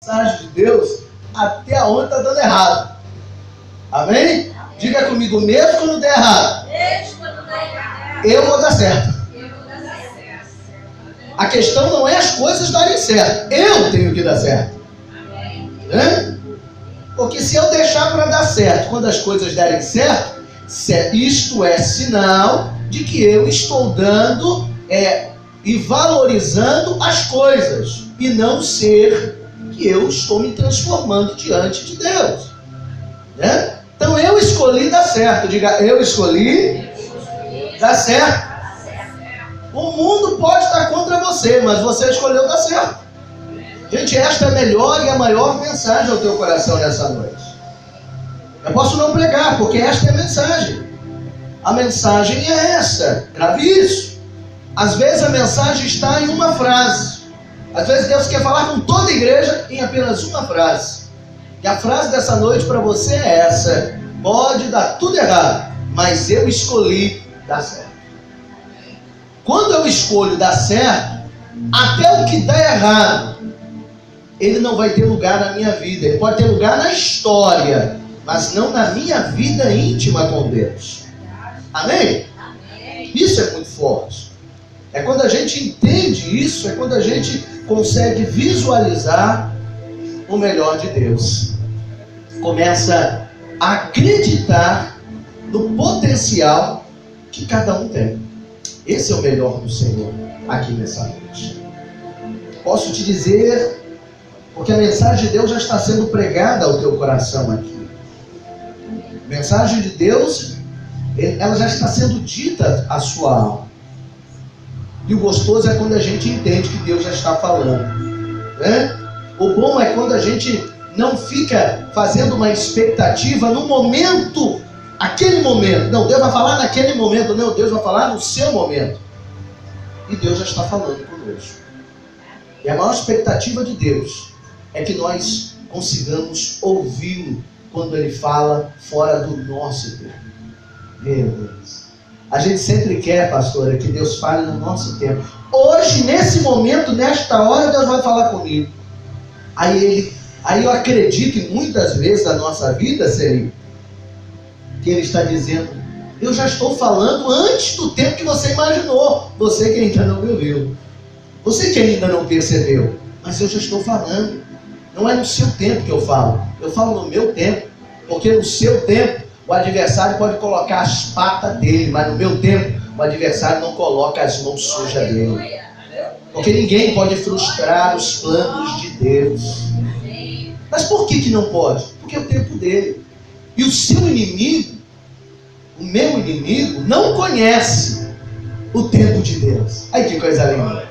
mensagem de Deus até onde está dando errado. Amém? Diga comigo, mesmo quando der errado, eu vou dar certo. A questão não é as coisas darem certo, eu tenho que dar certo. Né? Porque se eu deixar para dar certo quando as coisas derem certo, isto é sinal de que eu estou dando e valorizando as coisas, e não ser que eu estou me transformando diante de Deus. Né? Então eu escolhi dar certo. Diga, eu escolhi dar certo. O mundo pode estar contra você, mas você escolheu dar certo. Gente, esta é a melhor e a maior mensagem ao teu coração nessa noite. Eu posso não pregar, porque esta é a mensagem. A mensagem é essa. Grave isso. Às vezes a mensagem está em uma frase. Às vezes Deus quer falar com toda a igreja em apenas uma frase. E a frase dessa noite para você é essa: pode dar tudo errado, mas eu escolhi dar certo. Quando eu escolho dar certo, até o que dá errado, ele não vai ter lugar na minha vida. Ele pode ter lugar na história, mas não na minha vida íntima com Deus. Amém? Isso é muito forte. É quando a gente entende isso, é quando a gente consegue visualizar o melhor de Deus. Começa a acreditar no potencial que cada um tem. Esse é o melhor do Senhor aqui nessa noite. Posso te dizer, porque a mensagem de Deus já está sendo pregada ao teu coração aqui. A mensagem de Deus, ela já está sendo dita à sua alma. E o gostoso é quando a gente entende que Deus já está falando. Né? O bom é quando a gente não fica fazendo uma expectativa no momento, aquele momento. Não, Deus vai falar naquele momento. Não, Deus vai falar no seu momento. E Deus já está falando conosco. E a maior expectativa de Deus é que nós consigamos ouvi-lo quando Ele fala fora do nosso tempo. Meu Deus. A gente sempre quer, pastora, que Deus fale no nosso tempo. Hoje, nesse momento, nesta hora, Deus vai falar comigo. Aí eu acredito que muitas vezes na nossa vida, Seri, que Ele está dizendo: eu já estou falando antes do tempo que você imaginou. Você que ainda não me ouviu. Você que ainda não percebeu. Mas eu já estou falando. Não é no seu tempo que eu falo. Eu falo no meu tempo. Porque no seu tempo, o adversário pode colocar as patas dele, mas no meu tempo, o adversário não coloca as mãos sujas dele. Porque ninguém pode frustrar os planos de Deus. Mas por que não pode? Porque é o tempo dele. E o seu inimigo, o meu inimigo, não conhece o tempo de Deus. Ai, que coisa linda.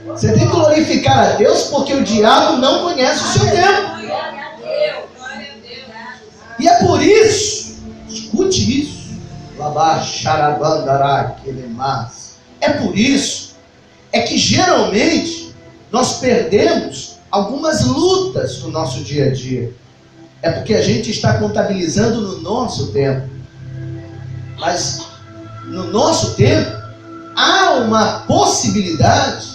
Você tem que glorificar a Deus, porque o diabo não conhece o seu tempo. E é por isso, escute isso, é por isso, que geralmente nós perdemos algumas lutas no nosso dia a dia. É porque a gente está contabilizando no nosso tempo. Mas no nosso tempo há uma possibilidade,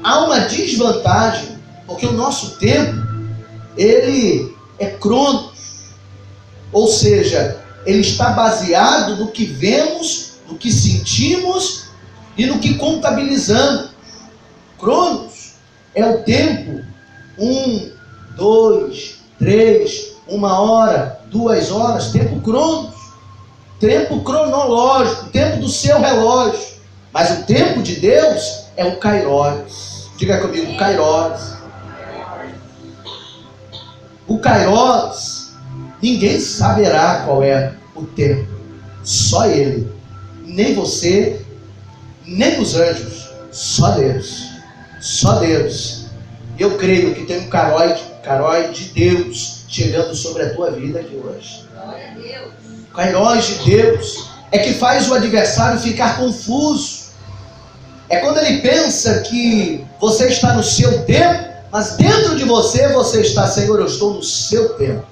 há uma desvantagem, porque o nosso tempo, ele é cronos. Ou seja, ele está baseado no que vemos, no que sentimos e no que contabilizamos. Cronos é o tempo, 1, 2, 3, 1 hora, 2 horas, tempo cronos, tempo cronológico, tempo do seu relógio. Mas o tempo de Deus é o Kairos. Diga comigo, Kairos. O Kairos, ninguém saberá qual é o tempo. Só Ele. Nem você, nem os anjos. Só Deus. Só Deus. Eu creio que tem um Kairos de Deus chegando sobre a tua vida aqui hoje. O Kairos de Deus é que faz o adversário ficar confuso. É quando ele pensa que você está no seu tempo, mas dentro de você está: Senhor, eu estou no seu tempo.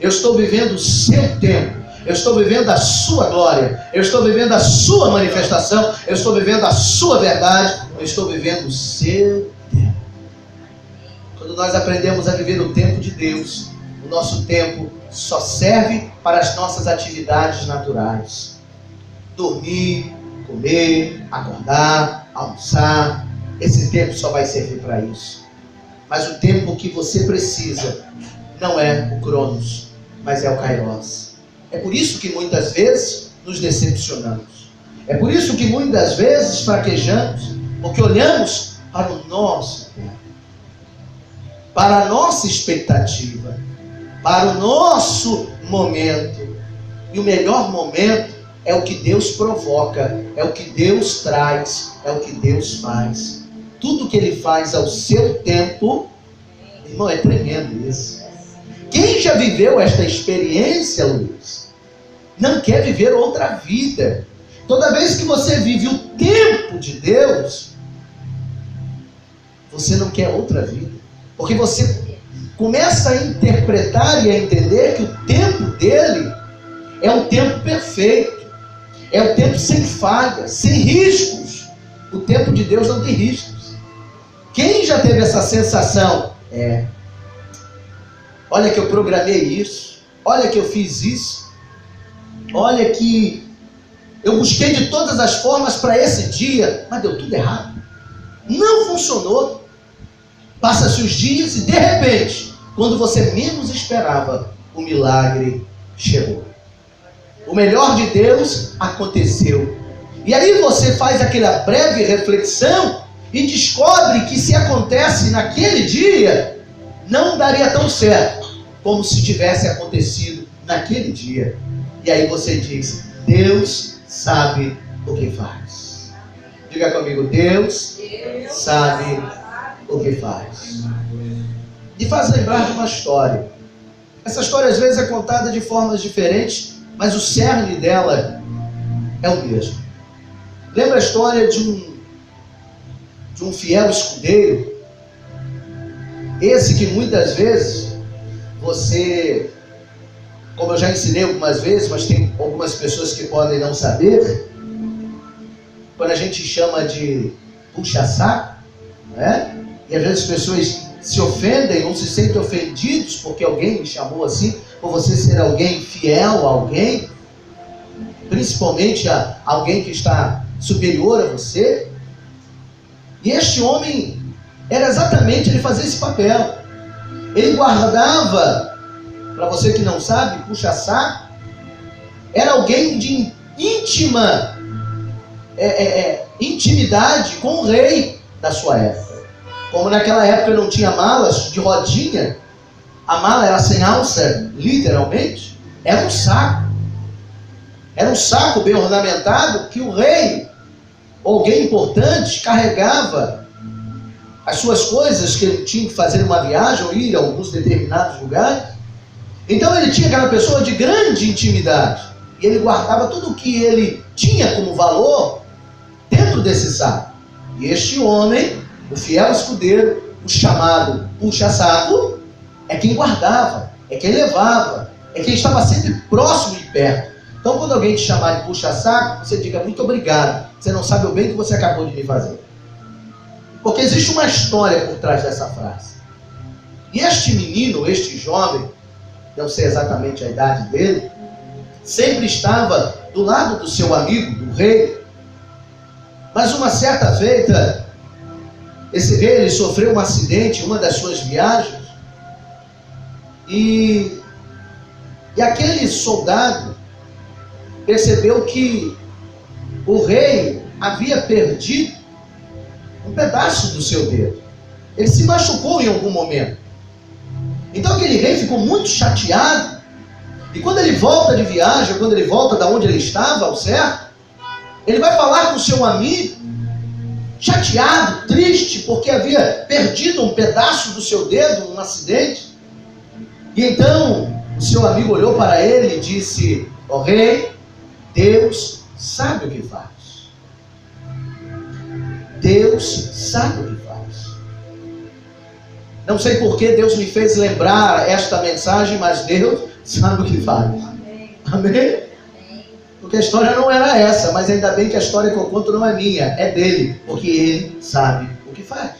Eu estou vivendo o seu tempo. Eu estou vivendo a sua glória. Eu estou vivendo a sua manifestação. Eu estou vivendo a sua verdade. Eu estou vivendo o seu tempo. Quando quando nós aprendemos a viver o tempo de Deus, o nosso tempo só serve para as nossas atividades naturais. Dormir, comer, acordar, almoçar. Esse tempo só vai servir para isso. Mas o tempo que você precisa não é o Cronos, mas é o Kairos. É por isso que muitas vezes nos decepcionamos. É por isso que muitas vezes fraquejamos, porque olhamos para o nosso tempo, para a nossa expectativa, para o nosso momento. E o melhor momento é o que Deus provoca, é o que Deus traz, é o que Deus faz. Tudo que Ele faz ao seu tempo, irmão, é tremendo isso. Quem já viveu esta experiência, Luiz, não quer viver outra vida. Toda vez que você vive o tempo de Deus, você não quer outra vida. Porque você começa a interpretar e a entender que o tempo dele é um tempo perfeito. É um tempo sem falhas, sem riscos. O tempo de Deus não tem riscos. Quem já teve essa sensação? Olha que eu programei isso. Olha que eu fiz isso. Olha que eu busquei de todas as formas para esse dia, mas deu tudo errado. Não funcionou. Passa-se os dias e de repente, quando você menos esperava, o milagre chegou. O melhor de Deus aconteceu. E aí você faz aquela breve reflexão e descobre que se acontece naquele dia, não daria tão certo como se tivesse acontecido naquele dia. E aí você diz: Deus sabe o que faz. Diga comigo: Deus sabe o que faz. E faz lembrar de uma história. Essa história às vezes é contada de formas diferentes, mas o cerne dela é o mesmo. Lembra a história de um fiel escudeiro? Esse que muitas vezes você, como eu já ensinei algumas vezes, mas tem algumas pessoas que podem não saber, quando a gente chama de puxa-saco, né? E às vezes as pessoas se ofendem ou se sentem ofendidos porque alguém me chamou assim, por você ser alguém fiel a alguém, principalmente a alguém que está superior a você. E este homem era exatamente, ele fazia esse papel. Ele guardava, para você que não sabe, puxa-saco, era alguém de íntima intimidade com o rei da sua época. Como naquela época não tinha malas de rodinha, a mala era sem alça, literalmente, era um saco. Era um saco bem ornamentado que o rei, ou alguém importante, carregava as suas coisas que ele tinha que fazer uma viagem ou ir a alguns determinados lugares. Então ele tinha aquela pessoa de grande intimidade. E ele guardava tudo o que ele tinha como valor dentro desse saco. E este homem, o fiel escudeiro, o chamado puxa-saco, é quem guardava, é quem levava, é quem estava sempre próximo e perto. Então quando alguém te chamar de puxa-saco, você diga: muito obrigado, você não sabe o bem que você acabou de me fazer. Porque existe uma história por trás dessa frase. E este menino, este jovem, não sei exatamente a idade dele, sempre estava do lado do seu amigo, do rei. Mas uma certa feita, esse rei ele sofreu um acidente em uma das suas viagens. E aquele soldado percebeu que o rei havia perdido um pedaço do seu dedo. Ele se machucou em algum momento. Então aquele rei ficou muito chateado. E quando ele volta de viagem, quando ele volta da onde ele estava, ao certo, ele vai falar com o seu amigo, chateado, triste, porque havia perdido um pedaço do seu dedo num acidente. E então o seu amigo olhou para ele e disse: ó rei, Deus sabe o que faz. Deus sabe o que faz. Não sei por que Deus me fez lembrar esta mensagem, mas Deus sabe o que faz. Amém? Amém? Porque a história não era essa, mas ainda bem que a história que eu conto não é minha, é dele, porque ele sabe o que faz.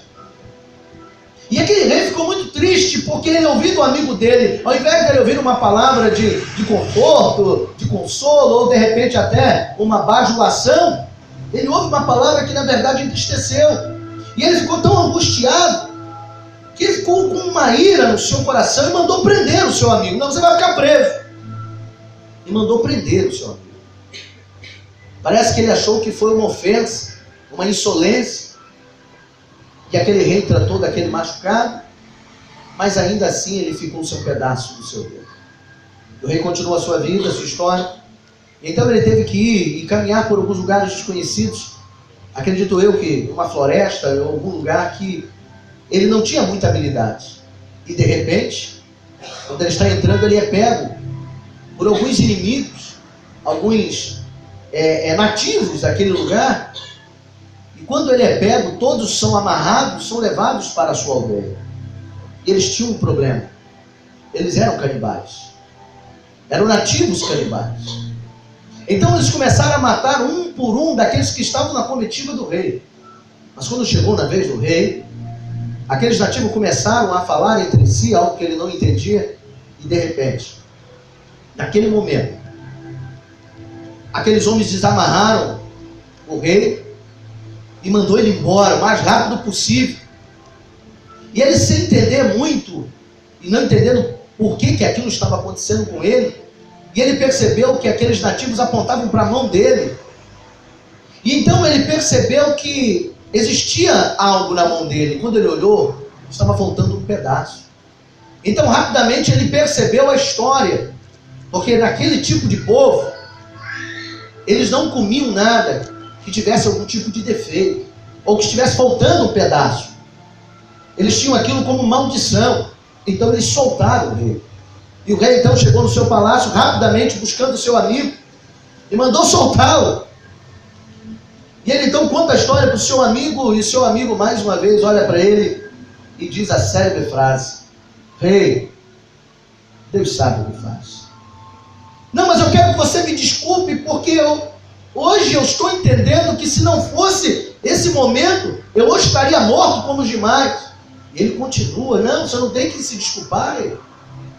E aquele rei ficou muito triste, porque ele ouviu do amigo dele, ao invés de ele ouvir uma palavra de conforto, de consolo, ou de repente até uma bajulação, ele ouve uma palavra que na verdade entristeceu. E ele ficou tão angustiado, que ele ficou com uma ira no seu coração e mandou prender o seu amigo. Não, você vai ficar preso. E mandou prender o seu amigo. Parece que ele achou que foi uma ofensa, uma insolência, que aquele rei tratou daquele machucado, mas ainda assim ele ficou sem um pedaço do seu dedo. O rei continuou a sua vida, a sua história. Então ele teve que ir e caminhar por alguns lugares desconhecidos. Acredito eu que uma floresta ou algum lugar que ele não tinha muita habilidade. E de repente, quando ele está entrando, ele é pego por alguns inimigos, alguns nativos daquele lugar. E quando ele é pego, todos são amarrados, são levados para a sua aldeia. E eles tinham um problema. Eles eram canibais. Eram nativos canibais. Então eles começaram a matar um por um daqueles que estavam na comitiva do rei. Mas quando chegou na vez do rei, aqueles nativos começaram a falar entre si algo que ele não entendia. E de repente, naquele momento, aqueles homens desamarraram o rei e mandou ele embora o mais rápido possível. E ele, sem entender muito e não entendendo por que aquilo estava acontecendo com ele, e ele percebeu que aqueles nativos apontavam para a mão dele. E então ele percebeu que existia algo na mão dele. E quando ele olhou, estava faltando um pedaço. Então rapidamente ele percebeu a história. Porque naquele tipo de povo, eles não comiam nada que tivesse algum tipo de defeito, ou que estivesse faltando um pedaço. Eles tinham aquilo como maldição. Então eles soltaram o rei. E o rei então chegou no seu palácio rapidamente buscando o seu amigo e mandou soltá-lo. E ele então conta a história para o seu amigo, e o seu amigo mais uma vez olha para ele e diz a célebre frase: rei, Deus sabe o que faz. Não, mas eu quero que você me desculpe, porque hoje eu estou entendendo que se não fosse esse momento, eu hoje estaria morto como os demais. E ele continua: não, você não tem que se desculpar.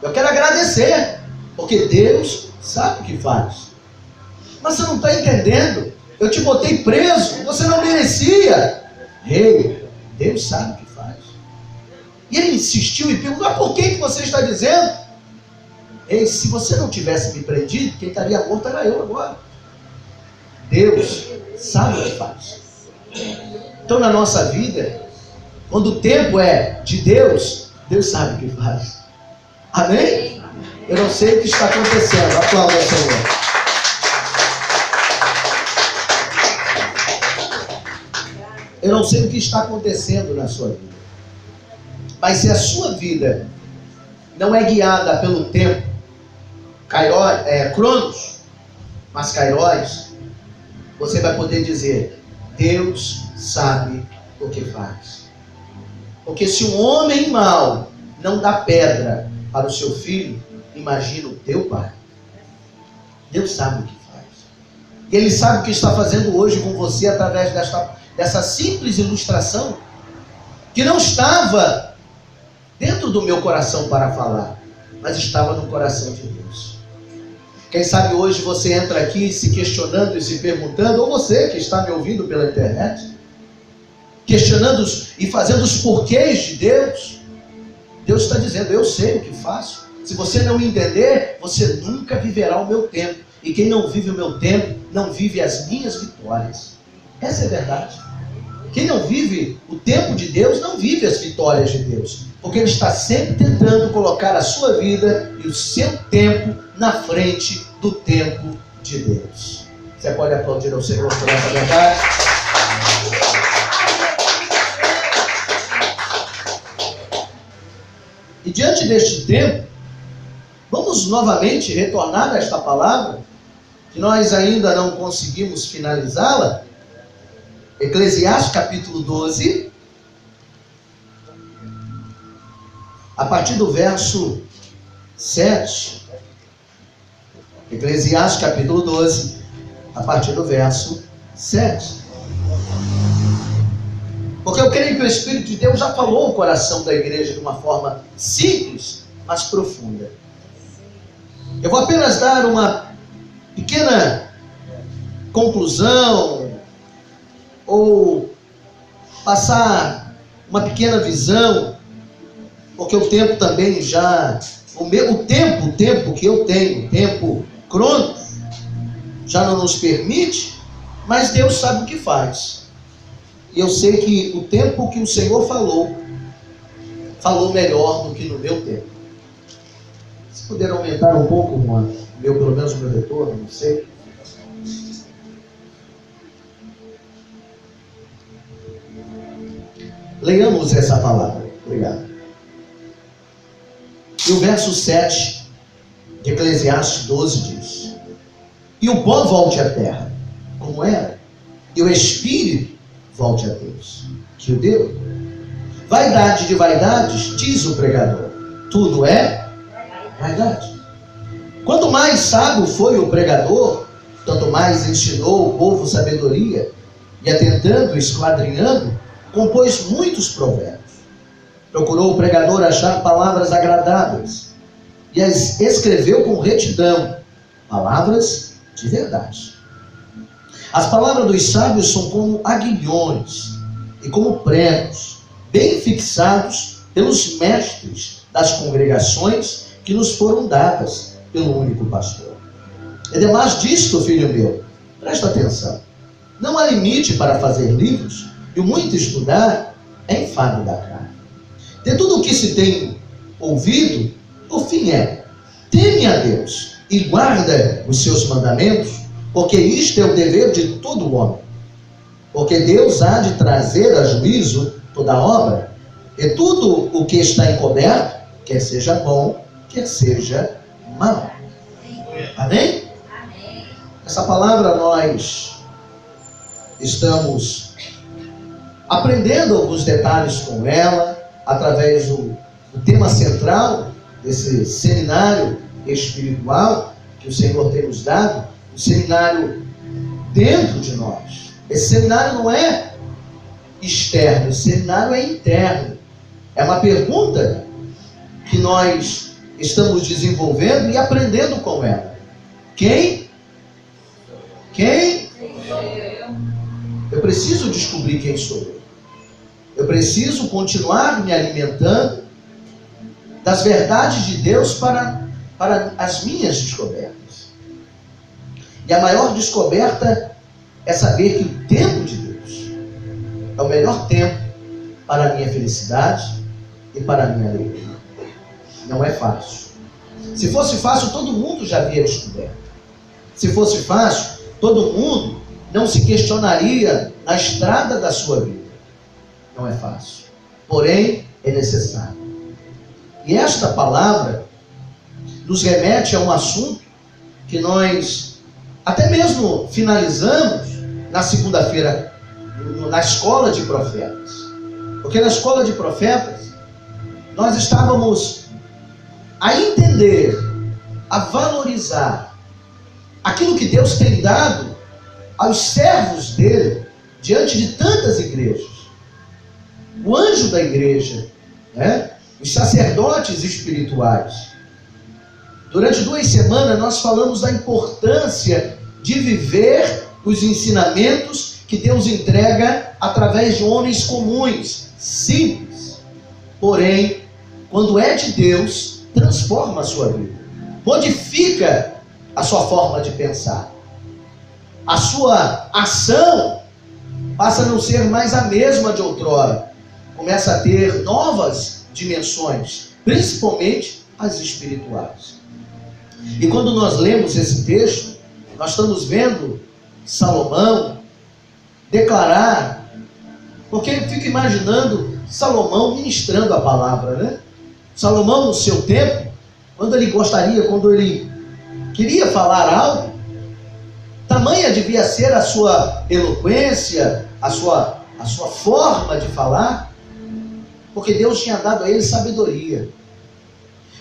Eu quero agradecer, porque Deus sabe o que faz. Mas você não está entendendo. Eu te botei preso, você não merecia. Rei, Deus sabe o que faz. E ele insistiu e perguntou: por que você está dizendo? Ei, se você não tivesse me prendido, quem estaria morto era eu agora. Deus sabe o que faz. Então na nossa vida, quando o tempo é de Deus, Deus sabe o que faz. Amém? Eu não sei o que está acontecendo. Aplauda ao Senhor. Eu não sei o que está acontecendo na sua vida. Mas se a sua vida não é guiada pelo tempo, Cronos, mas Kairos, você vai poder dizer: Deus sabe o que faz. Porque se um homem mau não dá pedra para o seu filho, imagina o teu pai. Deus sabe o que faz. E Ele sabe o que está fazendo hoje com você através dessa simples ilustração, que não estava dentro do meu coração para falar, mas estava no coração de Deus. Quem sabe hoje você entra aqui se questionando e se perguntando, ou você que está me ouvindo pela internet, questionando e fazendo os porquês de Deus. Deus está dizendo: eu sei o que faço. Se você não entender, você nunca viverá o meu tempo. E quem não vive o meu tempo, não vive as minhas vitórias. Essa é a verdade. Quem não vive o tempo de Deus, não vive as vitórias de Deus. Porque Ele está sempre tentando colocar a sua vida e o seu tempo na frente do tempo de Deus. Você pode aplaudir ao Senhor por essa verdade? E diante deste tempo, vamos novamente retornar a esta palavra, que nós ainda não conseguimos finalizá-la. Eclesiastes capítulo 12, a partir do verso 7. Eclesiastes capítulo 12, a partir do verso 7. Porque eu creio que o Espírito de Deus já falou o coração da igreja de uma forma simples, mas profunda. Eu vou apenas dar uma pequena conclusão, ou passar uma pequena visão, porque o tempo também já, o tempo que eu tenho, tempo crônico, já não nos permite, mas Deus sabe o que faz. E eu sei que o tempo que o Senhor falou melhor do que no meu tempo. Se puder aumentar um pouco, pelo menos o meu retorno, não sei. Leiamos essa palavra. Obrigado. E o verso 7 de Eclesiastes 12 diz: e o pó volte à terra, como era, e o espírito volte a Deus, que o deu. Vaidade de vaidades, diz o pregador, tudo é vaidade. Quanto mais sábio foi o pregador, tanto mais ensinou o povo sabedoria, e atentando, esquadrinhando, compôs muitos provérbios. Procurou o pregador achar palavras agradáveis, e as escreveu com retidão, palavras de verdade. As palavras dos sábios são como aguilhões e como pregos, bem fixados pelos mestres das congregações que nos foram dadas pelo único pastor. E demais disto, filho meu, presta atenção, não há limite para fazer livros, e o muito estudar é enfado da carne. De tudo o que se tem ouvido, o fim é: teme a Deus e guarda os seus mandamentos, porque isto é o dever de todo homem. Porque Deus há de trazer a juízo toda obra, e tudo o que está encoberto, quer seja bom, quer seja mal. Amém? Amém. Essa palavra nós estamos aprendendo alguns detalhes com ela, através do tema central desse seminário espiritual que o Senhor tem nos dado, o seminário dentro de nós. Esse seminário não é externo, esse seminário é interno. É uma pergunta que nós estamos desenvolvendo e aprendendo com ela. Quem? Eu preciso descobrir quem sou eu. Eu preciso continuar me alimentando das verdades de Deus para as minhas descobertas. E a maior descoberta é saber que o tempo de Deus é o melhor tempo para a minha felicidade e para a minha alegria. Não é fácil. Se fosse fácil, todo mundo já havia descoberto. Se fosse fácil, todo mundo não se questionaria na estrada da sua vida. Não é fácil. Porém, é necessário. E esta palavra nos remete a um assunto que nós até mesmo finalizamos na segunda-feira na escola de profetas. Porque na escola de profetas nós estávamos a entender, a valorizar aquilo que Deus tem dado aos servos dele diante de tantas igrejas. O anjo da igreja, os sacerdotes espirituais. Durante 2 semanas nós falamos da importância de viver os ensinamentos que Deus entrega através de homens comuns, simples. Porém, quando é de Deus, transforma a sua vida, modifica a sua forma de pensar. A sua ação passa a não ser mais a mesma de outrora. Começa a ter novas dimensões, principalmente as espirituais. E quando nós lemos esse texto, nós estamos vendo Salomão declarar, porque eu fico imaginando Salomão ministrando a palavra, né? Salomão, no seu tempo, quando ele queria falar algo, tamanha devia ser a sua eloquência, a sua forma de falar, porque Deus tinha dado a ele sabedoria.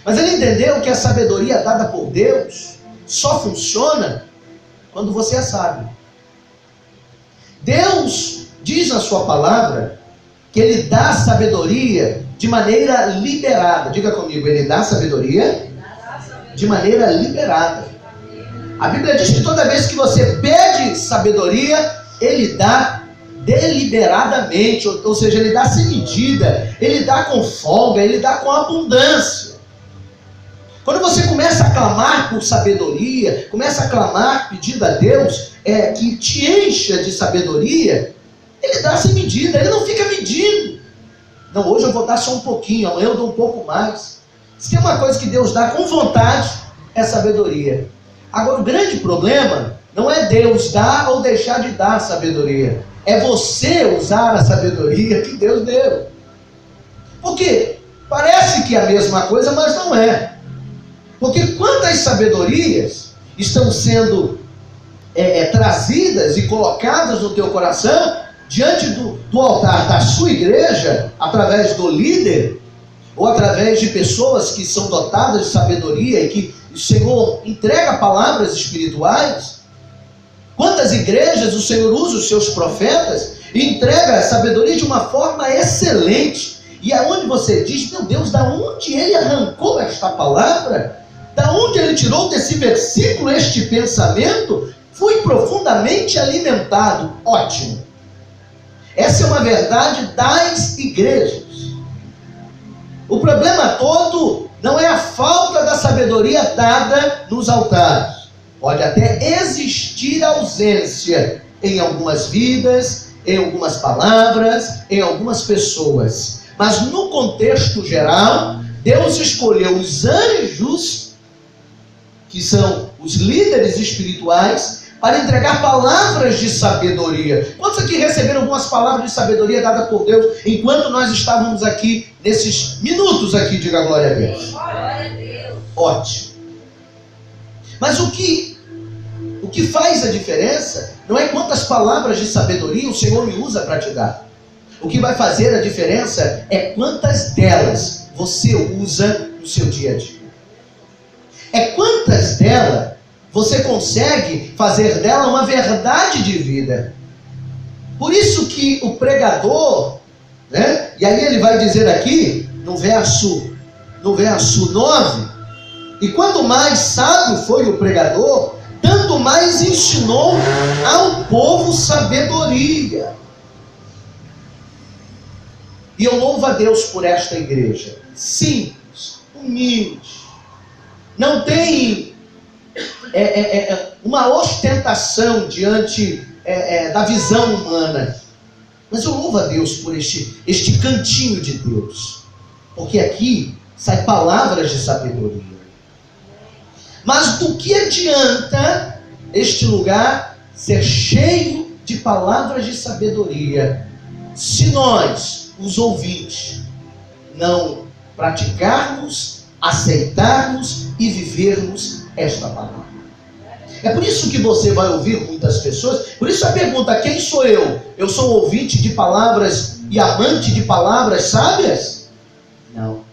Mas ele entendeu que a sabedoria dada por Deus só funciona quando você é sábio. Deus diz na sua palavra que Ele dá sabedoria de maneira liberada. Diga comigo, Ele dá sabedoria de maneira liberada. A Bíblia diz que toda vez que você pede sabedoria, Ele dá deliberadamente, ou seja, Ele dá sem medida, Ele dá com folga, Ele dá com abundância. Quando você começa a clamar por sabedoria, começa a clamar pedindo a Deus que te encha de sabedoria, Ele dá sem medida, Ele não fica medindo. Não, hoje eu vou dar só um pouquinho, amanhã eu dou um pouco mais. Se tem uma coisa que Deus dá com vontade, é sabedoria. Agora, o grande problema não é Deus dar ou deixar de dar sabedoria. É você usar a sabedoria que Deus deu. Porque parece que é a mesma coisa, mas não é. Porque quantas sabedorias estão sendo trazidas e colocadas no teu coração diante do altar da sua igreja, através do líder, ou através de pessoas que são dotadas de sabedoria e que o Senhor entrega palavras espirituais. Quantas igrejas o Senhor usa os seus profetas e entrega a sabedoria de uma forma excelente. E aonde você diz, meu Deus, da onde ele arrancou esta palavra? Da onde ele tirou desse versículo este pensamento? Fui profundamente alimentado. Ótimo. Essa é uma verdade das igrejas. O problema todo não é a falta da sabedoria dada nos altares. Pode até existir ausência em algumas vidas, em algumas palavras, em algumas pessoas. Mas no contexto geral, Deus escolheu os anjos, que são os líderes espirituais, para entregar palavras de sabedoria. Quantos aqui receberam algumas palavras de sabedoria dadas por Deus enquanto nós estávamos aqui, nesses minutos aqui? Diga glória a Deus. Glória a Deus. Ótimo. Mas o que faz a diferença não é quantas palavras de sabedoria o Senhor me usa para te dar. O que vai fazer a diferença é quantas delas você usa no seu dia a dia. É quantas delas você consegue fazer dela uma verdade de vida. Por isso que o pregador, né? E aí ele vai dizer aqui, no verso 9, e quanto mais sábio foi o pregador, tanto mais ensinou ao povo sabedoria. E eu louvo a Deus por esta igreja. Simples, humilde. Não tem uma ostentação diante da visão humana. Mas eu louvo a Deus por este cantinho de Deus. Porque aqui sai palavras de sabedoria. Mas do que adianta este lugar ser cheio de palavras de sabedoria, se nós, os ouvintes, não praticarmos, aceitarmos e vivermos esta palavra? É por isso que você vai ouvir muitas pessoas. Por isso a pergunta, quem sou eu? Eu sou ouvinte de palavras e amante de palavras sábias? Não.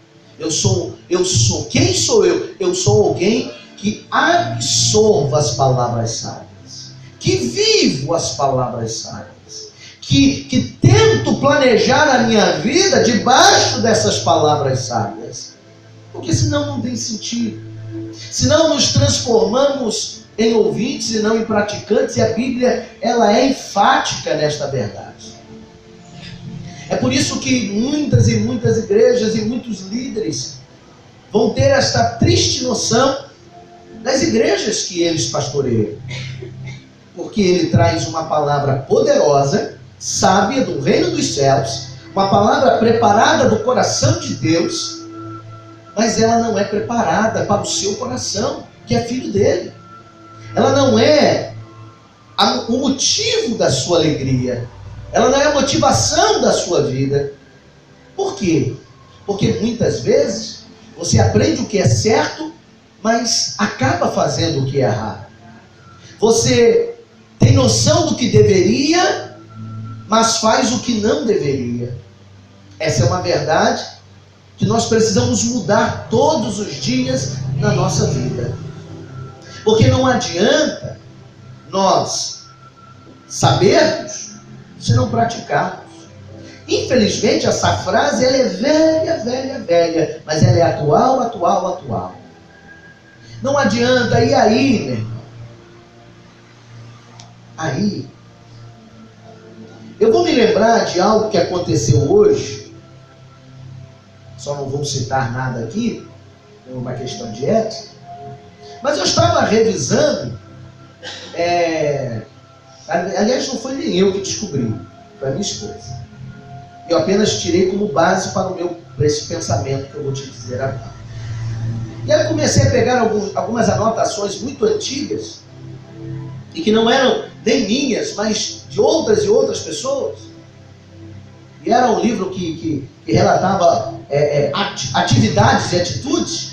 Quem sou eu? Eu sou alguém que absorvo as palavras sábias, que vivo as palavras sábias, que tento planejar a minha vida debaixo dessas palavras sábias. Porque senão não tem sentido. Senão nos transformamos em ouvintes e não em praticantes, e a Bíblia ela é enfática nesta verdade. É por isso que muitas e muitas igrejas e muitos líderes vão ter esta triste noção das igrejas que eles pastoreiam. Porque ele traz uma palavra poderosa, sábia do reino dos céus, uma palavra preparada do coração de Deus, mas ela não é preparada para o seu coração, que é filho dele. Ela não é o motivo da sua alegria. Ela não é a motivação da sua vida. Por quê? Porque muitas vezes você aprende o que é certo, mas acaba fazendo o que é errado. Você tem noção do que deveria, mas faz o que não deveria. Essa é uma verdade que nós precisamos mudar todos os dias na nossa vida. Porque não adianta nós sabermos se não praticarmos. Infelizmente, essa frase ela é velha, mas ela é atual. Não adianta, e aí, meu irmão? Aí, eu vou me lembrar de algo que aconteceu hoje, só não vou citar nada aqui, é uma questão de ética, mas eu estava revisando, aliás, não foi nem eu que descobri, foi a minha esposa. Eu apenas tirei como base para esse pensamento que eu vou te dizer agora. E aí eu comecei a pegar algumas anotações muito antigas, e que não eram nem minhas, mas de outras e outras pessoas. E era um livro que relatava atividades e atitudes.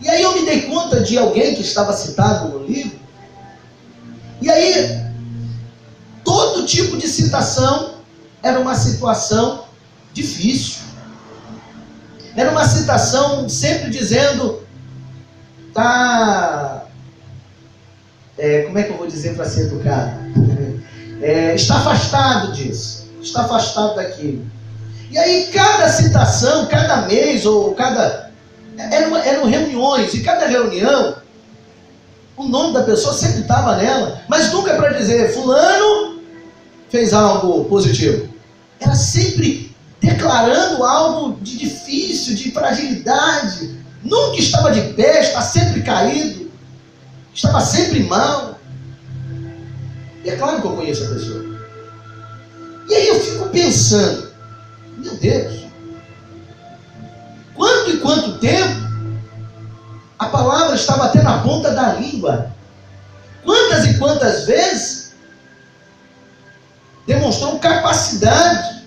E aí eu me dei conta de alguém que estava citado no livro. E aí, todo tipo de citação era uma situação difícil. Era uma citação sempre dizendo, como é que eu vou dizer para ser educado? Está afastado disso, está afastado daquilo. E aí cada citação, cada mês, ou eram reuniões, e cada reunião, o nome da pessoa sempre estava nela, mas nunca para dizer, fulano fez algo positivo. Era sempre declarando algo de difícil, de fragilidade. Nunca estava de pé, está sempre caído, estava sempre mal. E é claro que eu conheço a pessoa. E aí eu fico pensando, meu Deus, quanto e quanto tempo a palavra estava até na ponta da língua? Quantas e quantas vezes demonstrou capacidade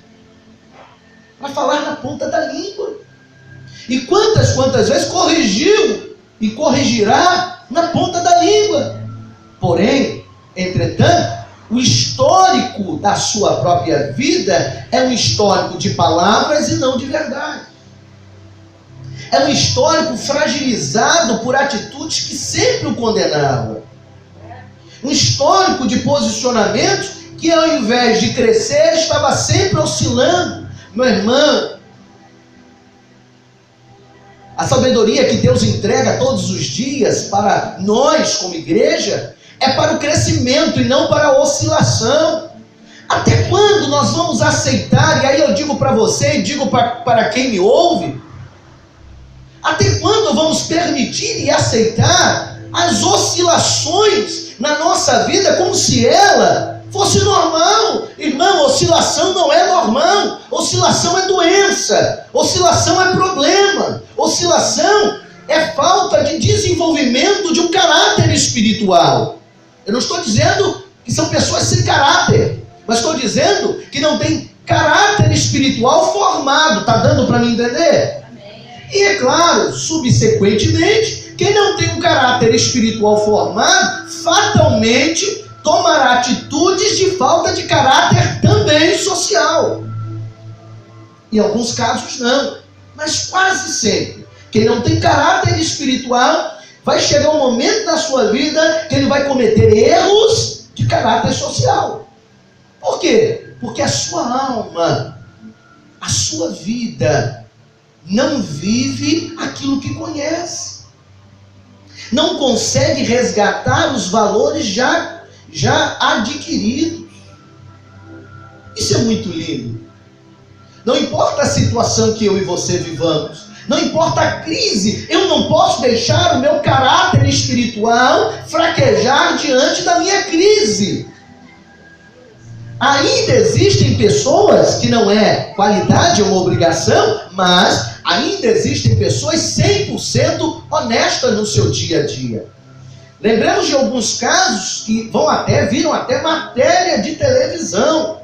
para falar na ponta da língua? E quantas vezes corrigiu e corrigirá na ponta da língua? Porém, entretanto, o histórico da sua própria vida é um histórico de palavras e não de verdade. É um histórico fragilizado por atitudes que sempre o condenavam. Um histórico de posicionamentos que, ao invés de crescer, estava sempre oscilando. Meu irmão, a sabedoria que Deus entrega todos os dias para nós como igreja é para o crescimento e não para a oscilação. Até quando nós vamos aceitar, e aí eu digo para você e digo para quem me ouve, até quando vamos permitir e aceitar as oscilações na nossa vida como se ela fosse normal? Irmão, oscilação não é normal. Oscilação é doença. Oscilação é problema. Oscilação é falta de desenvolvimento de um caráter espiritual. Eu não estou dizendo que são pessoas sem caráter, mas estou dizendo que não tem caráter espiritual formado. Está dando para me entender? E é claro, subsequentemente, quem não tem um caráter espiritual formado, fatalmente tomará atitudes de falta de caráter também social. Em alguns casos não, mas quase sempre. Quem não tem caráter espiritual, vai chegar um momento na sua vida que ele vai cometer erros de caráter social. Por quê? Porque a sua alma, a sua vida, não vive aquilo que conhece. Não consegue resgatar os valores já adquiridos. Isso é muito lindo. Não importa a situação que eu e você vivamos, não importa a crise, eu não posso deixar o meu caráter espiritual fraquejar diante da minha crise. Ainda existem pessoas, que não é qualidade, é uma obrigação, mas ainda existem pessoas 100% honestas no seu dia a dia. Lembramos de alguns casos que viram até matéria de televisão.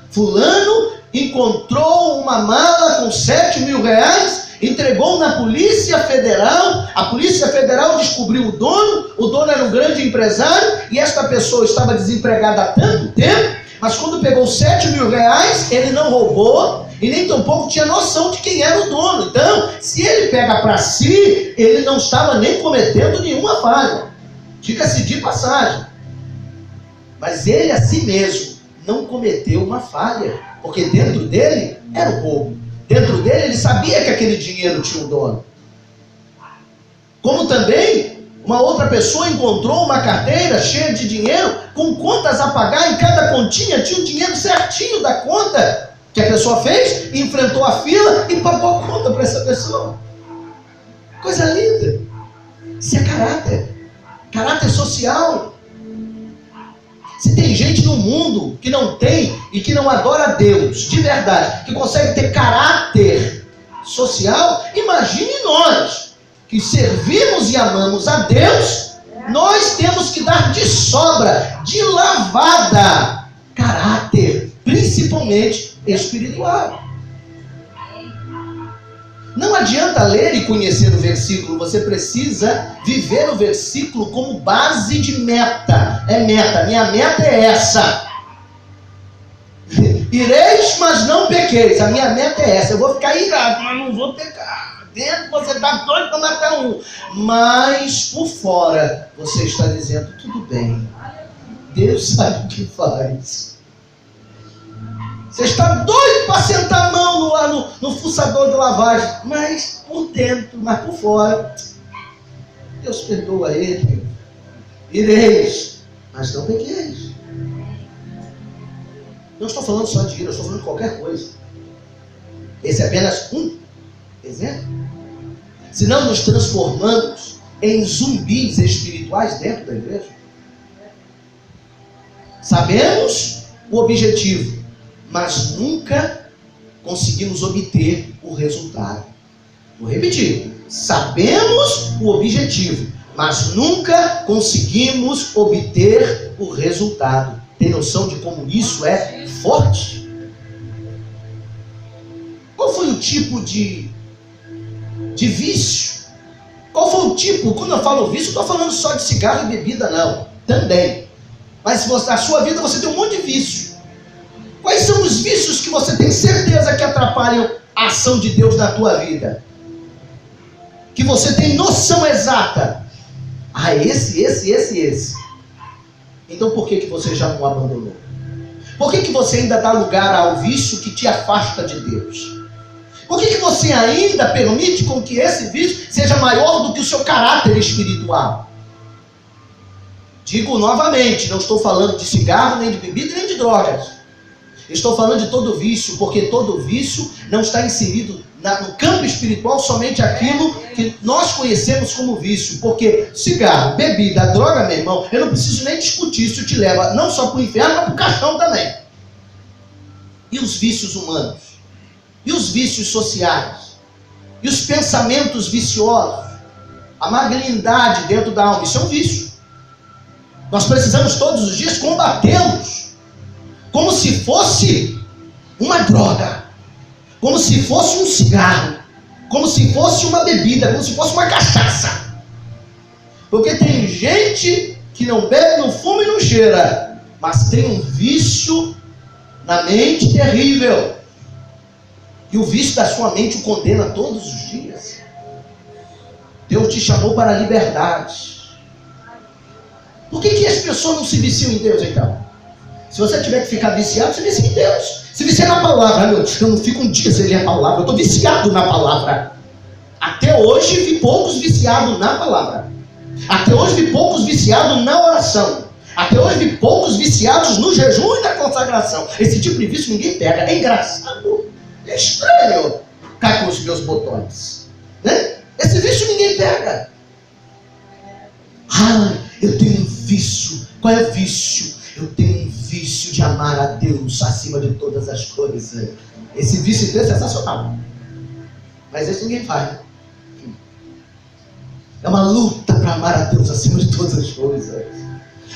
Fulano encontrou uma mala com 7 mil reais, entregou na Polícia Federal, a Polícia Federal descobriu o dono era um grande empresário, e esta pessoa estava desempregada há tanto tempo, mas quando pegou 7 mil reais, ele não roubou, e nem tampouco tinha noção de quem era o dono. Então, se ele pega para si, ele não estava nem cometendo nenhuma falha. Diga-se de passagem. Mas ele a si mesmo não cometeu uma falha, porque dentro dele era o roubo. Dentro dele ele sabia que aquele dinheiro tinha um dono. Como também uma outra pessoa encontrou uma carteira cheia de dinheiro com contas a pagar, e cada continha tinha o dinheiro certinho da conta que a pessoa fez, enfrentou a fila e pagou a conta para essa pessoa. Coisa linda. Isso é caráter social. Se tem gente no mundo que não tem e que não adora a Deus de verdade, que consegue ter caráter social, imagine nós que servimos e amamos a Deus. Nós temos que dar de sobra, de lavada, caráter, principalmente espiritual. Não adianta ler e conhecer o versículo, você precisa viver o versículo como base de meta. É meta, minha meta é essa. Ireis, mas não pequeis. A minha meta é essa. Eu vou ficar irado, mas não vou pecar. Dentro você está doido para matar um. Mas por fora você está dizendo, tudo bem. Deus sabe o que faz. Você está doido para sentar a mão lá no fuçador de lavagem. Mas por dentro, mas por fora, Deus perdoa ele. Ireis, mas não pequeis. Não estou falando só de ira, eu estou falando de qualquer coisa. Esse é apenas um exemplo. Se não nos transformamos em zumbis espirituais dentro da igreja. Sabemos o objetivo, mas nunca conseguimos obter o resultado. Vou repetir. Sabemos o objetivo, mas nunca conseguimos obter o resultado. Tem noção de como isso é forte? Qual foi o tipo de vício? Qual foi o tipo? Quando eu falo vício, eu estou falando só de cigarro e bebida, não. Também. Mas na sua vida você tem um monte de vício. Quais são os vícios que você tem certeza que atrapalham a ação de Deus na tua vida? Que você tem noção exata. Ah, esse. Então por que você já não abandonou? Por que você ainda dá lugar ao vício que te afasta de Deus? Por que você ainda permite com que esse vício seja maior do que o seu caráter espiritual? Digo novamente, não estou falando de cigarro, nem de bebida, nem de drogas. Estou falando de todo vício, porque todo vício não está inserido no campo espiritual somente aquilo que nós conhecemos como vício. Porque cigarro, bebida, droga, meu irmão, eu não preciso nem discutir, isso te leva não só para o inferno, mas para o caixão também. E os vícios humanos? E os vícios sociais? E os pensamentos viciosos? A malignidade dentro da alma, isso é um vício. Nós precisamos todos os dias combatê-los, como se fosse uma droga, como se fosse um cigarro, como se fosse uma bebida, como se fosse uma cachaça. Porque tem gente que não bebe, não fuma e não cheira, mas tem um vício na mente terrível. E o vício da sua mente o condena todos os dias. Deus te chamou para a liberdade. Por que as pessoas não se viciam em Deus então? Se você tiver que ficar viciado, você vicia em Deus. Se vicia na palavra, meu Deus, eu não fico um dia sem ler a palavra, eu estou viciado na palavra. Até hoje vi poucos viciados na palavra. Até hoje vi poucos viciados na oração. Até hoje vi poucos viciados no jejum e na consagração. Esse tipo de vício ninguém pega. É engraçado, é estranho. Cai com os meus botões, né? Esse vício ninguém pega. Ah, eu tenho um vício. Qual é o vício? Eu tenho um vício de amar a Deus acima de todas as coisas. Esse vício é sensacional. Mas esse ninguém faz. É uma luta para amar a Deus acima de todas as coisas.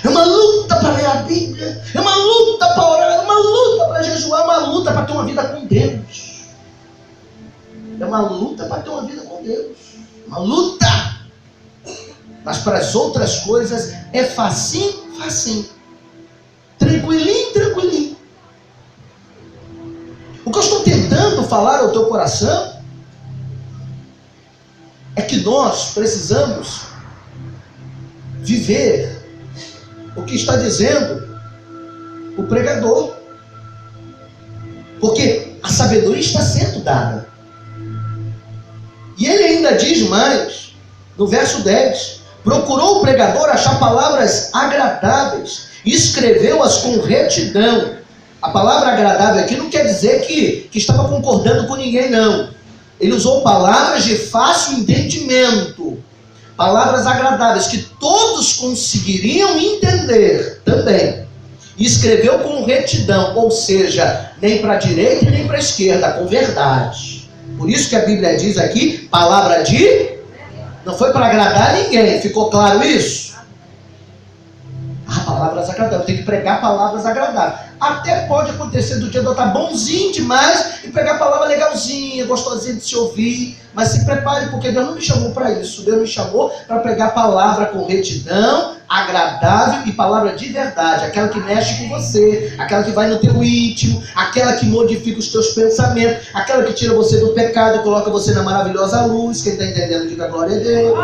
É uma luta para ler a Bíblia. É uma luta para orar. É uma luta para jejuar. É uma luta para ter uma vida com Deus. É uma luta para ter uma vida com Deus. Uma luta. Mas para as outras coisas é facinho. Tranquilinho. O que eu estou tentando falar ao teu coração é que nós precisamos viver o que está dizendo o pregador. Porque a sabedoria está sendo dada. E ele ainda diz mais, no verso 10, procurou o pregador achar palavras agradáveis, e escreveu-as com retidão. A palavra agradável aqui não quer dizer que estava concordando com ninguém, não. Ele usou palavras de fácil entendimento, palavras agradáveis, que todos conseguiriam entender também. E escreveu com retidão, ou seja, nem para a direita e nem para a esquerda, com verdade. Por isso que a Bíblia diz aqui, palavra de... Não foi para agradar ninguém, ficou claro isso? Palavras agradáveis, tem que pregar palavras agradáveis. Até pode acontecer do dia de eu estar bonzinho demais e pregar palavra legalzinha, gostosinha de se ouvir, mas se prepare, porque Deus não me chamou para isso. Deus me chamou para pregar palavra com retidão, agradável e palavra de verdade, aquela que mexe com você, aquela que vai no teu íntimo, aquela que modifica os teus pensamentos, aquela que tira você do pecado e coloca você na maravilhosa luz. Quem está entendendo, diga glória a Deus.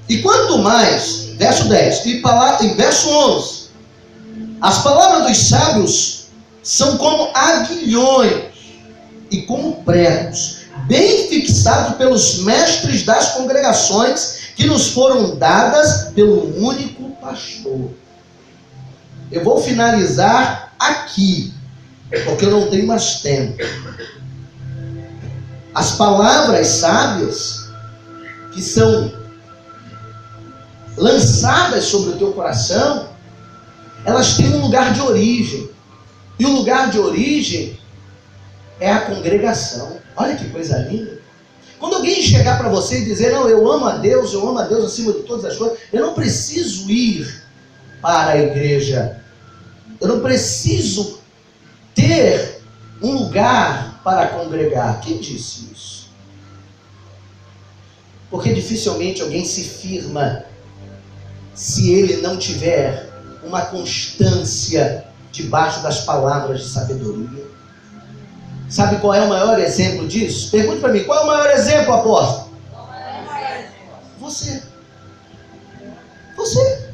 E quanto mais, verso 10 e verso 11, as palavras dos sábios são como aguilhões e como pregos, bem fixados pelos mestres das congregações, que nos foram dadas pelo único pastor. Eu vou finalizar aqui, porque eu não tenho mais tempo. As palavras sábias que são lançadas sobre o teu coração, elas têm um lugar de origem. E o lugar de origem é a congregação. Olha que coisa linda. Quando alguém chegar para você e dizer, não, eu amo a Deus acima de todas as coisas, eu não preciso ir para a igreja. Eu não preciso ter um lugar para congregar. Quem disse isso? Porque dificilmente alguém se firma se ele não tiver uma constância debaixo das palavras de sabedoria. Sabe qual é o maior exemplo disso? Pergunte para mim, qual é o maior exemplo, apóstolo? Você. Você.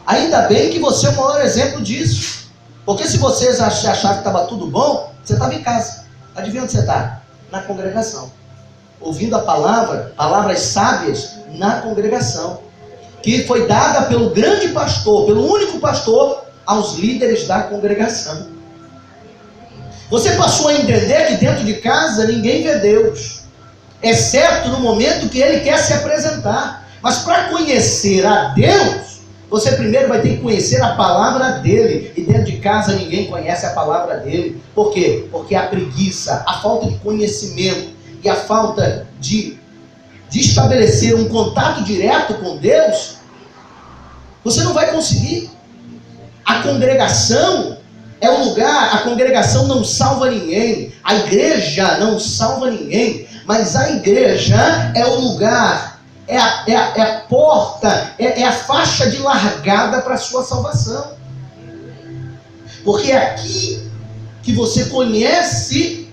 Ainda bem que você é o maior exemplo disso. Porque se vocês achavam que estava tudo bom, você estava em casa. Adivinha onde você está? Na congregação. Ouvindo a palavra, palavras sábias na congregação, que foi dada pelo grande pastor, pelo único pastor, aos líderes da congregação. Você passou a entender que dentro de casa ninguém vê Deus, exceto no momento que Ele quer se apresentar. Mas para conhecer a Deus, você primeiro vai ter que conhecer a palavra dEle. E dentro de casa ninguém conhece a palavra dEle. Por quê? Porque a preguiça, a falta de conhecimento e a falta de estabelecer um contato direto com Deus, você não vai conseguir. A congregação é o lugar, a congregação não salva ninguém, a igreja não salva ninguém, mas a igreja é o lugar, é a porta, é a faixa de largada para a sua salvação. Porque é aqui que você conhece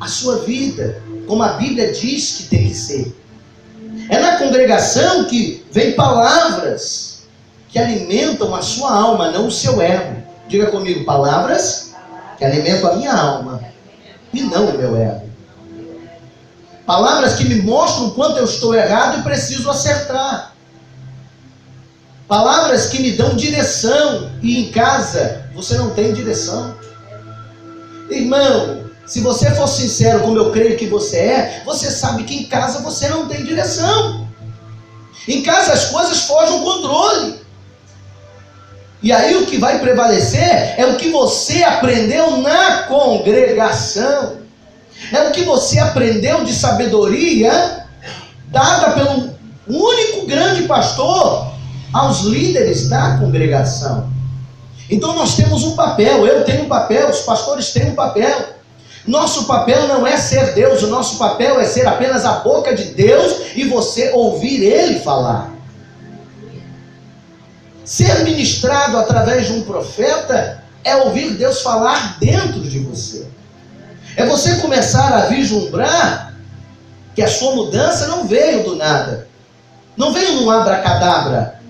a sua vida, como a Bíblia diz que tem que ser. É na congregação que vem palavras que alimentam a sua alma, não o seu ego. Diga comigo, palavras que alimentam a minha alma e não o meu ego. Palavras que me mostram o quanto eu estou errado e preciso acertar. Palavras que me dão direção, e em casa você não tem direção. Irmão, se você for sincero, como eu creio que você é, você sabe que em casa você não tem direção. Em casa as coisas fogem ao controle. E aí o que vai prevalecer é o que você aprendeu na congregação. É o que você aprendeu de sabedoria dada pelo único grande pastor aos líderes da congregação. Então nós temos um papel, eu tenho um papel, os pastores têm um papel. Nosso papel não é ser Deus, o nosso papel é ser apenas a boca de Deus e você ouvir Ele falar. Ser ministrado através de um profeta é ouvir Deus falar dentro de você. É você começar a vislumbrar que a sua mudança não veio do nada. Não veio num abracadabra.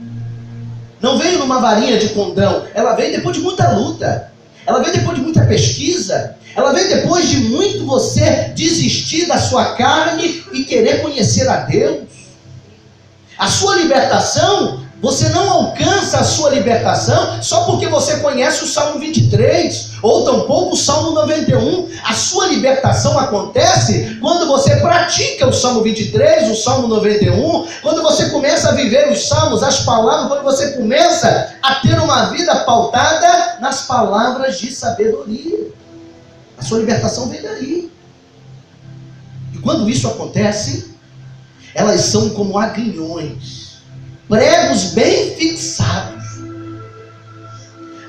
Não veio numa varinha de condão. Ela veio depois de muita luta. Ela veio depois de muita pesquisa. Ela veio depois de muito você desistir da sua carne e querer conhecer a Deus. A sua libertação, você não alcança a sua libertação só porque você conhece o Salmo 23, ou tampouco o Salmo 91. A sua libertação acontece quando você pratica o Salmo 23, o Salmo 91, quando você começa a viver os salmos, as palavras, quando você começa a ter uma vida pautada nas palavras de sabedoria. A sua libertação vem daí. E quando isso acontece, elas são como aguilhões, pregos bem fixados,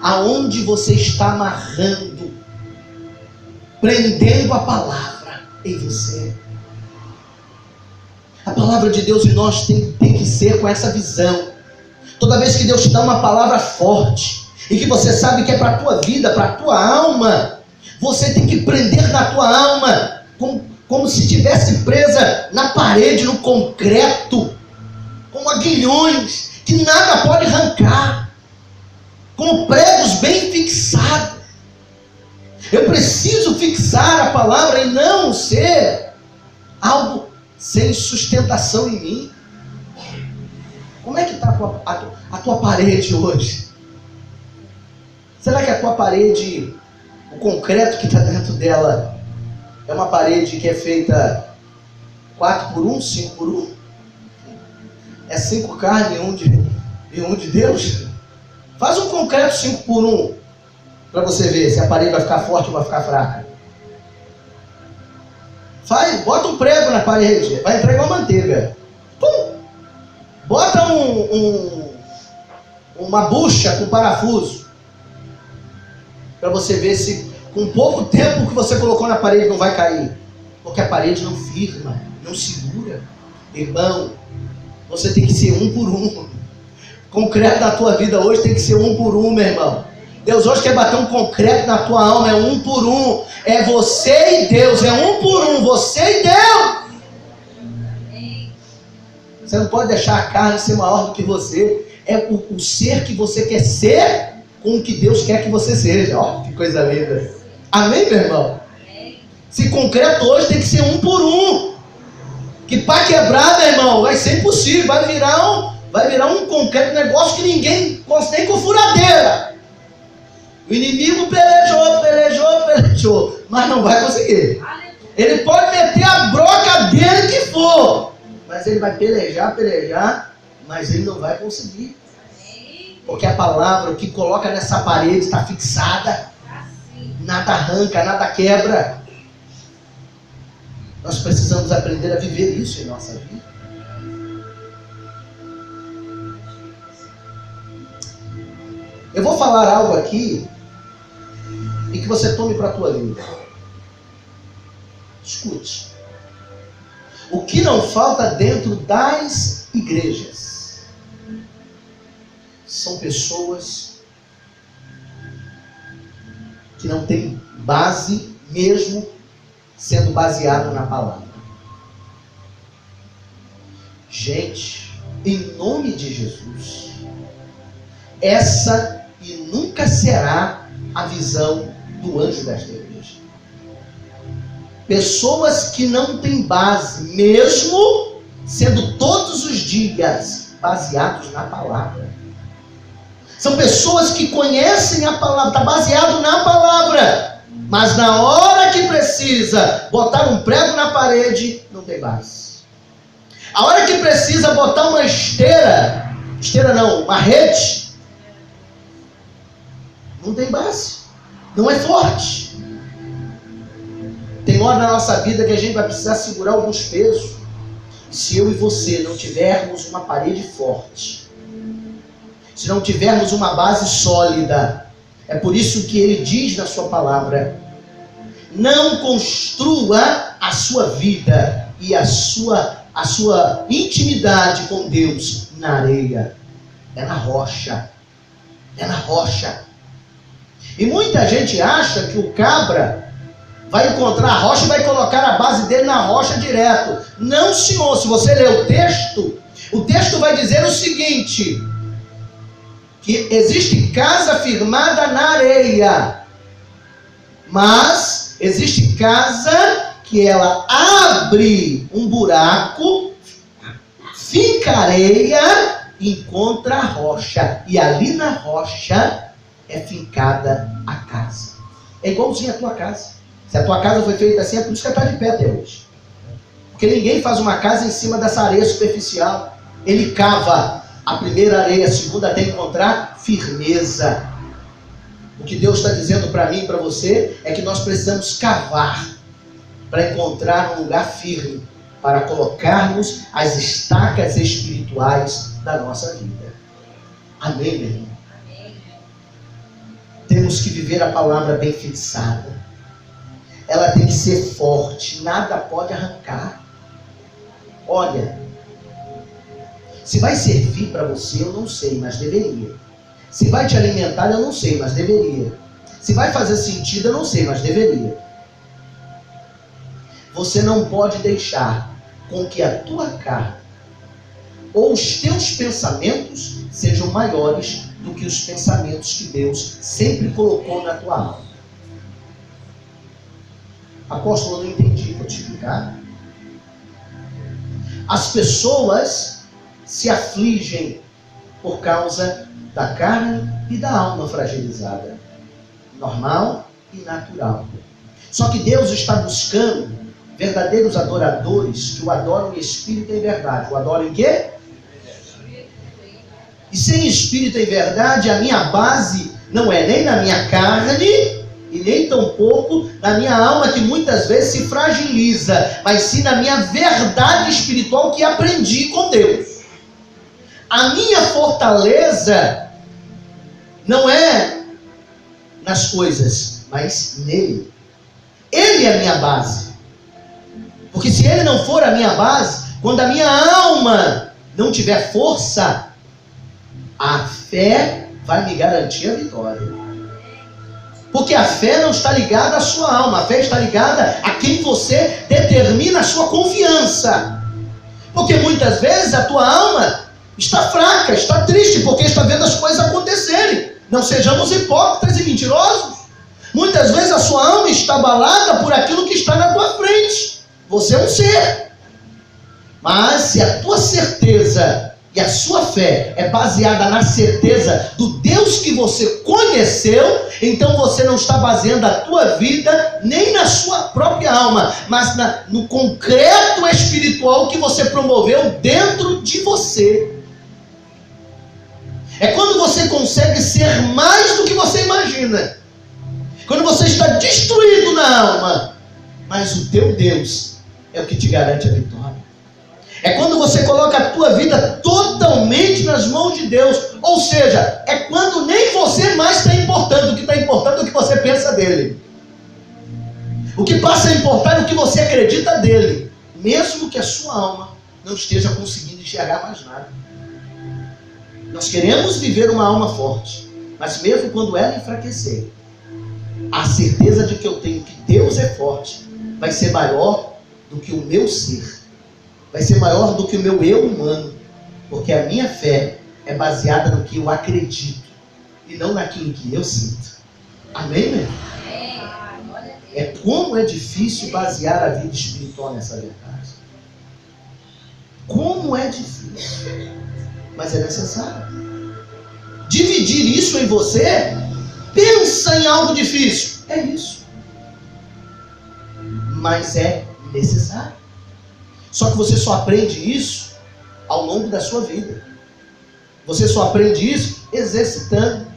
aonde você está amarrando, prendendo a palavra em você. A palavra de Deus em nós tem que ser com essa visão. Toda vez que Deus te dá uma palavra forte, e que você sabe que é para a tua vida, para a tua alma, você tem que prender na tua alma, como se estivesse presa na parede, no concreto, como aguilhões, que nada pode arrancar, como pregos bem fixados. Eu preciso fixar a palavra e não ser algo sem sustentação em mim. Como é que está a tua parede hoje? Será que a tua parede, o concreto que está dentro dela, é uma parede que é feita 4x1, 5x1? É 5 carnes e um de Deus? Faz um concreto 5x1 para você ver se a parede vai ficar forte ou vai ficar fraca. Bota um prego na parede, vai entrar igual manteiga. Pum! Bota uma bucha com parafuso, para você ver se com pouco tempo que você colocou na parede não vai cair. Porque a parede não firma, não segura. Irmão, você tem que ser 1x1. Concreto na tua vida hoje tem que ser 1x1, meu irmão. Deus hoje quer bater um concreto na tua alma, é 1x1. É você e Deus, é 1x1, você e Deus. Você não pode deixar a carne ser maior do que você. É o ser que você quer ser com o que Deus quer que você seja. Ó, que coisa linda. Amém, meu irmão? Se concreto hoje tem que ser 1x1. Que para quebrar, meu irmão, vai ser impossível. Vai virar um concreto, negócio que ninguém consegue com furadeira. O inimigo pelejou, mas não vai conseguir. Ele pode meter a broca dele que for, mas ele vai pelejar, mas ele não vai conseguir. Porque a palavra, o que coloca nessa parede está fixada. Nada arranca, nada quebra. Nós precisamos aprender a viver isso em nossa vida. Eu vou falar algo aqui e que você tome para a tua vida. Escute. O que não falta dentro das igrejas são pessoas que não têm base, mesmo sendo baseado na palavra. Gente, em nome de Jesus, essa e nunca será a visão do anjo desta igreja. Pessoas que não têm base, mesmo sendo todos os dias baseados na palavra. São pessoas que conhecem a palavra, está baseado na palavra, mas na hora que precisa botar um prego na parede, não tem base. A hora que precisa botar uma uma rede, não tem base, não é forte. Tem hora na nossa vida que a gente vai precisar segurar alguns pesos. Se eu e você não tivermos uma parede forte, se não tivermos uma base sólida, é por isso que ele diz na sua palavra: não construa a sua vida e a sua intimidade com Deus na areia, é na rocha. É na rocha. E muita gente acha que o cabra vai encontrar a rocha e vai colocar a base dele na rocha direto. Não, senhor. Se você ler o texto vai dizer o seguinte: que existe casa firmada na areia, mas existe casa que ela abre um buraco, finca areia e encontra a rocha. E ali na rocha é fincada a casa. É igualzinho a tua casa. Se a tua casa foi feita assim, é por isso que ela está de pé até hoje. Porque ninguém faz uma casa em cima dessa areia superficial. Ele cava a primeira areia, a segunda, até encontrar firmeza. O que Deus está dizendo para mim e para você é que nós precisamos cavar para encontrar um lugar firme, para colocarmos as estacas espirituais da nossa vida. Amém, meu irmão? Amém. Temos que viver a palavra bem fixada. Ela tem que ser forte, nada pode arrancar. Olha, se vai servir para você, eu não sei, mas deveria. Se vai te alimentar, eu não sei, mas deveria. Se vai fazer sentido, eu não sei, mas deveria. Você não pode deixar com que a tua carne ou os teus pensamentos sejam maiores do que os pensamentos que Deus sempre colocou na tua alma. Apóstolo, eu não entendi, vou te explicar. As pessoas se afligem por causa da carne e da alma fragilizada. Normal e natural. Só que Deus está buscando verdadeiros adoradores que o adoram em espírito e em verdade. O adoram em quê? E sem espírito e verdade, a minha base não é nem na minha carne e nem tampouco na minha alma, que muitas vezes se fragiliza, mas sim na minha verdade espiritual que aprendi com Deus. A minha fortaleza não é nas coisas, mas nele. Ele é a minha base. Porque se ele não for a minha base, quando a minha alma não tiver força, a fé vai me garantir a vitória. Porque a fé não está ligada à sua alma, a fé está ligada a quem você determina a sua confiança. Porque muitas vezes a tua alma está fraca, está triste, porque está vendo as coisas acontecerem. Não sejamos hipócritas e mentirosos. Muitas vezes a sua alma está abalada por aquilo que está na tua frente. Você é um ser. Mas se a tua certeza e a sua fé é baseada na certeza do Deus que você conheceu, então você não está baseando a tua vida nem na sua própria alma, mas no concreto espiritual que você promoveu dentro de você. É quando você consegue ser mais do que você imagina. Quando você está destruído na alma, mas o teu Deus é o que te garante a vitória. É quando você coloca a tua vida totalmente nas mãos de Deus. Ou seja, é quando nem você mais está importando. O que está importando é o que você pensa dele. O que passa a importar é o que você acredita dele. Mesmo que a sua alma não esteja conseguindo enxergar mais nada. Nós queremos viver uma alma forte. Mas mesmo quando ela enfraquecer, a certeza de que eu tenho que Deus é forte vai ser maior do que o meu ser. Vai ser maior do que o meu eu humano, porque a minha fé é baseada no que eu acredito e não naquilo que eu sinto. Amém, meu? É como é difícil basear a vida espiritual nessa verdade. Como é difícil, mas é necessário. Dividir isso em você, pensa em algo difícil, é isso. Mas é necessário. Só que você só aprende isso ao longo da sua vida. Você só aprende isso exercitando.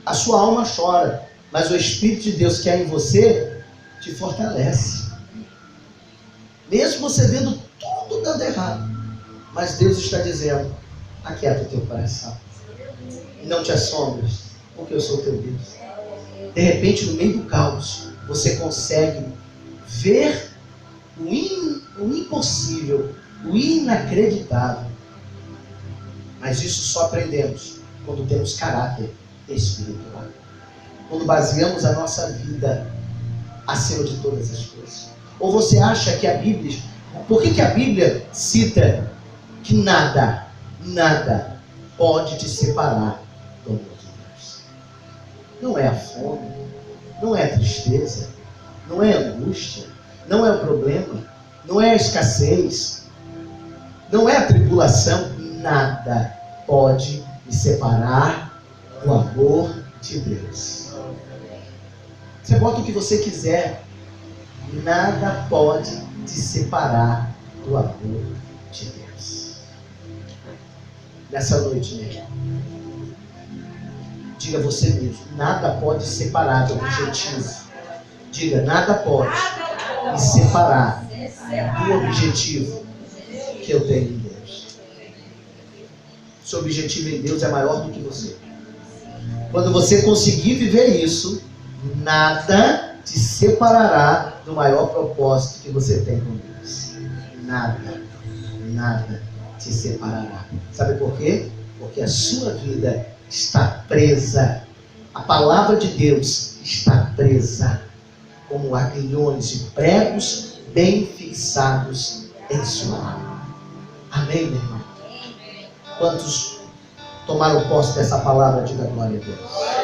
A sua alma chora, mas o Espírito de Deus que há em você te fortalece. Mesmo você vendo tudo dando errado, mas Deus está dizendo: aquieta o teu coração. Não te assombres, porque eu sou teu Deus. De repente, no meio do caos, você consegue ver o impossível, o inacreditável. Mas isso só aprendemos quando temos caráter espiritual. Quando baseamos a nossa vida acima de todas as coisas. Ou você acha que a Bíblia... Por que a Bíblia cita que nada pode te separar não é a fome, não é a tristeza, não é a angústia, não é o problema, não é a escassez, não é a tribulação. Nada pode me separar do amor de Deus. Você bota o que você quiser, nada pode te separar do amor de Deus. Nessa noite, né? Diga você mesmo, nada pode separar do objetivo. Diga, nada pode me separar do objetivo que eu tenho em Deus. Seu objetivo em Deus é maior do que você. Quando você conseguir viver isso, nada te separará do maior propósito que você tem com Deus. Nada, nada te separará. Sabe por quê? Porque a sua vida está presa. A palavra de Deus está presa como aguilhões de pregos bem fixados em sua alma. Amém, meu irmão? Quantos tomaram posse dessa palavra? Diga glória a Deus.